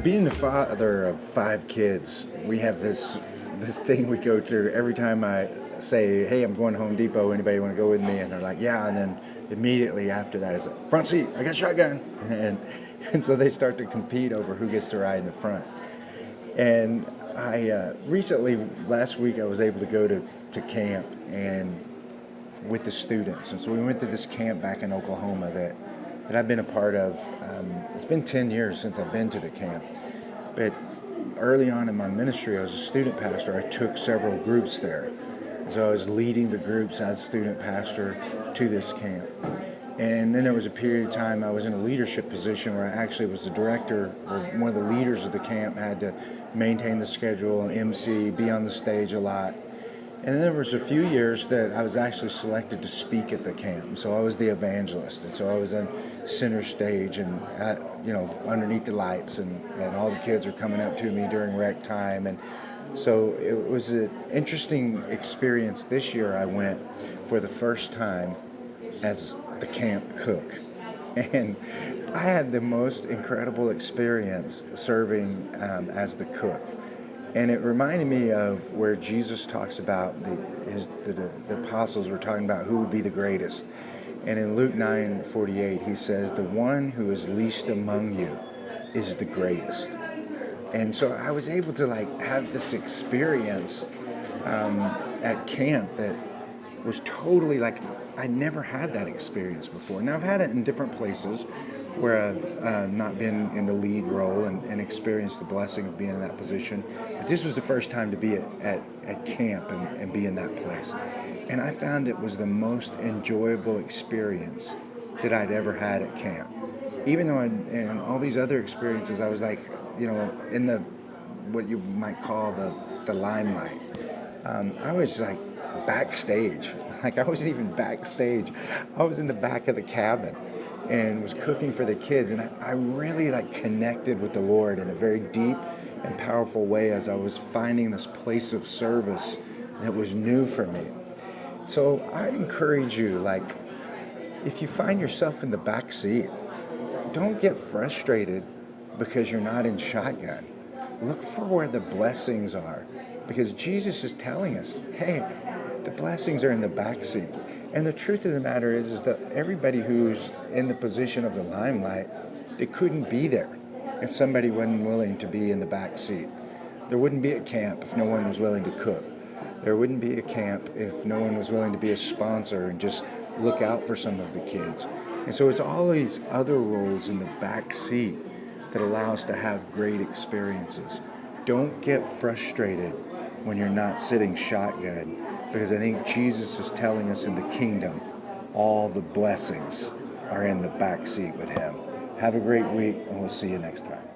Being the father of 5 kids, we have this thing we go through every time I say, "Hey, I'm going to Home Depot. Anybody want to go with me?" And they're like, "Yeah." And then immediately after that is front seat. I got shotgun, and so they start to compete over who gets to ride in the front. And I recently, last week, I was able to go to camp and with the students, and so we went to this camp back in Oklahoma that I've been a part of. It's been 10 years since I've been to the camp, but early on in my ministry, I was a student pastor. I took several groups there, so I was leading the groups as student pastor to this camp. And then there was a period of time I was in a leadership position where I actually was the director or one of the leaders of the camp, had to maintain the schedule, MC, be on the stage a lot. And then there was a few years that I was actually selected to speak at the camp. So I was the evangelist, and so I was on center stage and underneath the lights, and all the kids are coming up to me during rec time. And so it was an interesting experience. This year I went for the first time as the camp cook, and I had the most incredible experience serving as the cook. And it reminded me of where Jesus talks about the apostles were talking about who would be the greatest. And in Luke 9:48, he says, "The one who is least among you is the greatest." And so I was able to have this experience at camp that was totally I'd never had that experience before. Now I've had it in different places where I've not been in the lead role and experienced the blessing of being in that position. But this was the first time to be at camp and be in that place. And I found it was the most enjoyable experience that I'd ever had at camp. Even though in all these other experiences, I was in the, what you might call the limelight. I was backstage. I wasn't even backstage. I was in the back of the cabin and was cooking for the kids, and I really connected with the Lord in a very deep and powerful way as I was finding this place of service that was new for me. So I encourage you, if you find yourself in the back seat, don't get frustrated because you're not in shotgun. Look for where the blessings are, because Jesus is telling us, hey, the blessings are in the back seat. And the truth of the matter is that everybody who's in the position of the limelight, they couldn't be there if somebody wasn't willing to be in the back seat. There wouldn't be a camp if no one was willing to cook. There wouldn't be a camp if no one was willing to be a sponsor and just look out for some of the kids. And so it's all these other roles in the back seat that allow us to have great experiences. Don't get frustrated when you're not sitting shotgun, because I think Jesus is telling us in the kingdom, all the blessings are in the back seat with him. Have a great week, and we'll see you next time.